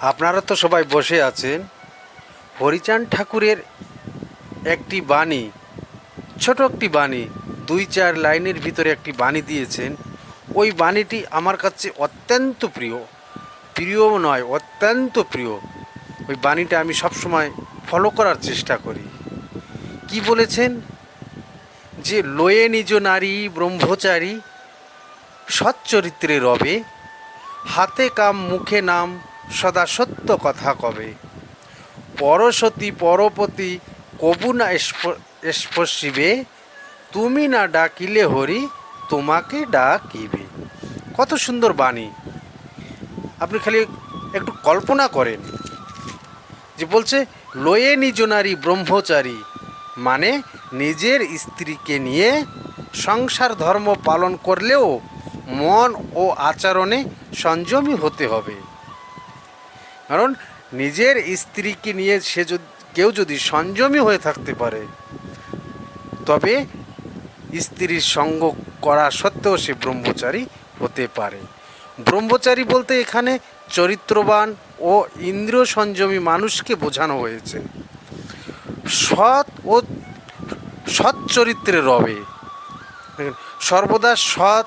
আপনারা তো সবাই বসে আছেন। হরিচাঁদ ঠাকুরের একটি বাণী, ছোট একটি বাণী, 2-4 লাইনের ভিতরে একটি বাণী দিয়েছেন। ওই বাণীটি আমার কাছে অত্যন্ত প্রিয়, প্রিয় নয় অত্যন্ত প্রিয়। ওই বাণীটা আমি সবসময় ফলো করার চেষ্টা করি। কি বলেছেন? যে লয়ে নিজ নারী ব্রহ্মচারী, সচ্চরিত্রে রবে, হাতে কাম মুখে নাম, সদা সত্য কথা কবে। পরসতী পরপতি কবু না স্পর্শিবে, তুমি না ডাকিলে হরি তোমাকে ডাকিবে। কত সুন্দর বাণী! আপনি খালি একটু কল্পনা করেন যে বলছে লয়ে নিজ নারী ব্রহ্মচারী, মানে নিজের স্ত্রীকে নিয়ে সংসার ধর্ম পালন করলেও মন ও আচরণে সংযমী হতে হবে। কারণ নিজের স্ত্রীকে নিয়ে কেউ যদি সংযমী হয়ে থাকতে পারে, তবে স্ত্রীর সঙ্গ করা সত্ত্বেও সে ব্রহ্মচারী হতে পারে। ব্রহ্মচারী বলতে এখানে চরিত্রবান ও ইন্দ্রিয় সংযমী মানুষকে বোঝানো হয়েছে। সৎ ও সৎ চরিত্রে রবে, সর্বদা সৎ,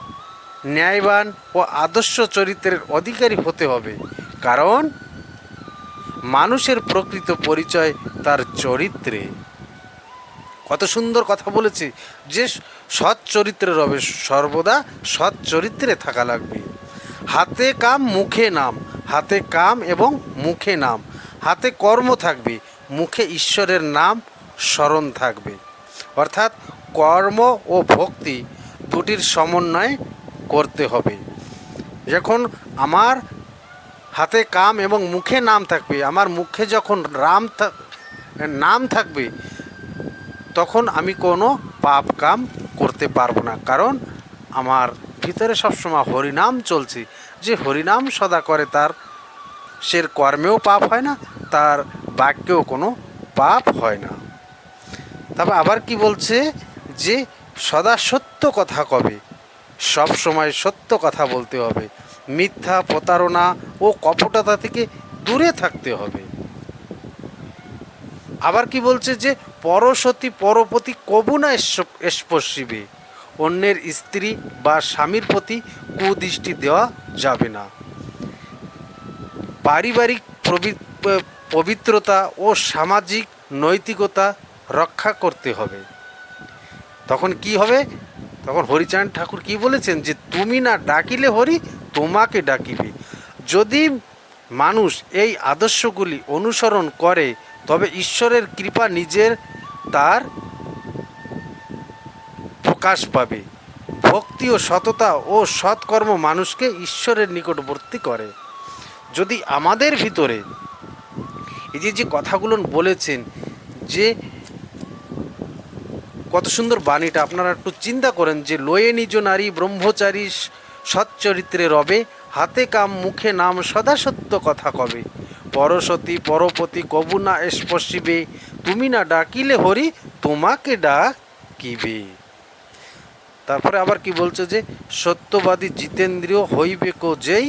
ন্যায়বান ও আদর্শ চরিত্রের অধিকারী হতে হবে। কারণ মানুষের প্রকৃত পরিচয় তার চরিত্রে। কত সুন্দর কথা বলেছে যে সৎ চরিত্রে রবে, সর্বদা সৎ চরিত্রে থাকা লাগবে। হাতে কাম মুখে নাম, হাতে কাম এবং মুখে নাম, হাতে কর্ম থাকবে, মুখে ঈশ্বরের নাম স্মরণ থাকবে। অর্থাৎ কর্ম ও ভক্তি দুটির সমন্বয় করতে হবে। যখন আমার হাতে কাম এবং মুখে নাম থাকবে, আমার মুখে যখন নাম থাকবে, তখন আমি কোনো পাপ কাম করতে পারবো না। কারণ আমার ভিতরে সবসময় হরিনাম চলছে। যে হরিনাম সদা করে তার সে কর্মেও পাপ হয় না, তার বাক্যেও কোনো পাপ হয় না। তারপর আবার কি বলছে যে সদা সত্য কথা কবে, সব সময় সত্য কথা বলতে হবে, মিথ্যা প্রতারণা ও কপটতা থেকে দূরে থাকতে হবে। আবার কি বলছে যে পরসতী পরপতি কবু না স্পর্শিবে, অন্যের স্ত্রী বা স্বামীর প্রতি কুদৃষ্টি দেওয়া যাবে না। পারিবারিক পবিত্রতা ও সামাজিক নৈতিকতা রক্ষা করতে হবে। তখন কি হবে? তখন হরিচাঁদ ঠাকুর কি বলেছেন যে তুমি না ডাকিলে হরি তোমাকে ডাকিবে। যদি মানুষ এই আদর্শগুলি অনুসরণ করে, তবে ঈশ্বরের কৃপা নিজের তার প্রকাশ পাবে। ভক্তি ও সততা ও সৎকর্ম মানুষকে ঈশ্বরের নিকটবর্তী করে। যদি আমাদের ভিতরে এই যে কথাগুলো বলেছেন, যে কত সুন্দর বাণীটা, আপনারা একটু চিন্তা করেন যে লয়ে নিজ নারী ব্রহ্মচারী, সচ্চরিত্রে রবে, হাতে কাম মুখে নাম, সদা সত্য কথা কবে। পরসতী পরপতি কবু না স্পর্শিবে, তুমি না ডাকিলে হরি তোমাকে ডাকিবে। তারপরে আবার কি বলছে যে সত্যবাদী জিতেন্দ্রীয় হইবে কো যেই,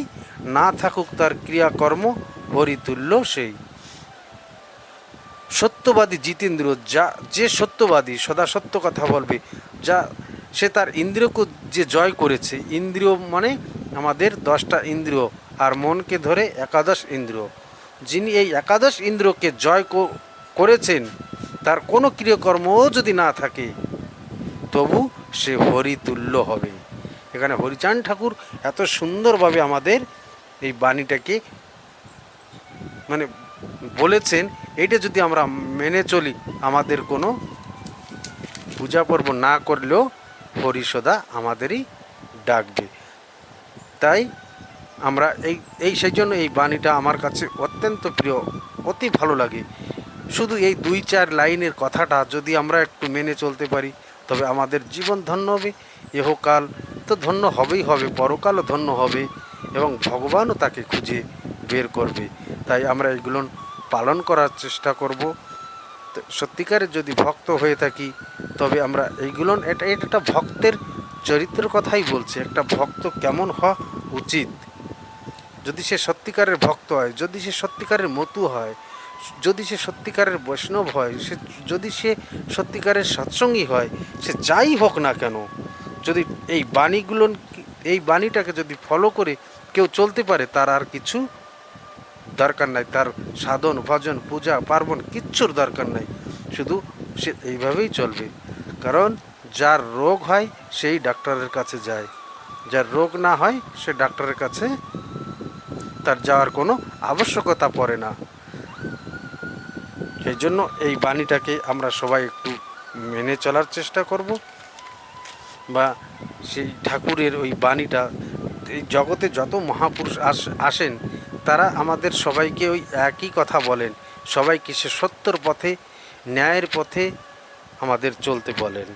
না থাকুক তার ক্রিয়াকর্ম হরিতুল্য সেই। সত্যবাদী জিতেন্দ্রিয়, যে সত্যবাদী সদা সত্য কথা বলবে, যা সে তার ইন্দ্রিয়কে যে জয় করেছে, ইন্দ্রিয় মানে আমাদের 10টা ইন্দ্রিয়, আর মনকে ধরে একাদশ ইন্দ্রিয়, যিনি এই একাদশ ইন্দ্রিয়কে জয় করেছেন, তার কোনো ক্রিয়াকর্মও যদি না থাকে, তবু সে হরিতুল্য হবে। এখানে হরিচাঁদ ঠাকুর এত সুন্দরভাবে আমাদের এই বাণীটাকে মানে বলেছেন। এইটা যদি আমরা মেনে চলি, আমাদের কোনো পূজা পর্ব না করলেও হরিসদা আমাদেরই ডাকবে। তাই আমরা সেই জন্য এই বাণীটা আমার কাছে অত্যন্ত প্রিয়, অতি ভালো লাগে। শুধু এই 2-4 লাইনের কথাটা যদি আমরা একটু মেনে চলতে পারি, তবে আমাদের জীবন ধন্য হবে। ইহকাল তো ধন্য হবেই হবে, পরকালও ধন্য হবে, এবং ভগবানও তাকে খুঁজে বের করবে। তাই আমরা এগুলো পালন করার চেষ্টা করব। সত্যিকারের যদি ভক্ত হয়ে থাকি, তবে আমরা এইগুলো, এটা একটা ভক্তের চরিত্রের কথাই বলছে। একটা ভক্ত কেমন হওয়া উচিত, যদি সে সত্য সত্যিকারের ভক্ত হয়, যদি সে সত্যিকারের মতু হয়, যদি সে সত্যিকারের বৈষ্ণব হয়, যদি সে সত্যিকারের সৎসঙ্গী হয়, সে যাই হোক না কেন, যদি এই বাণীগুলো, এই বাণীটাকে যদি ফলো করে কেউ চলতে পারে, তার আর কিছু দরকার নাই, তার সাধন ভজন পূজা পার্বণ কিচ্ছুর দরকার নাই, শুধু সে এইভাবেই চলবে। কারণ যার রোগ হয় সেই ডাক্তারের কাছে যায়, যার রোগ না হয় সে ডাক্তারের কাছে তার যাওয়ার কোনো আবশ্যকতা পড়ে না। সেই জন্য এই বাণীটাকে আমরা সবাই একটু মেনে চলার চেষ্টা করব, বা সেই ঠাকুরের ওই বাণীটা, এই জগতে যত মহাপুরুষ আসেন তারা আমাদের সবাইকে ওই একই কথা বলেন, সবাইকে সে সত্যর পথে, ন্যায়ের পথে আমাদের চলতে বলেন।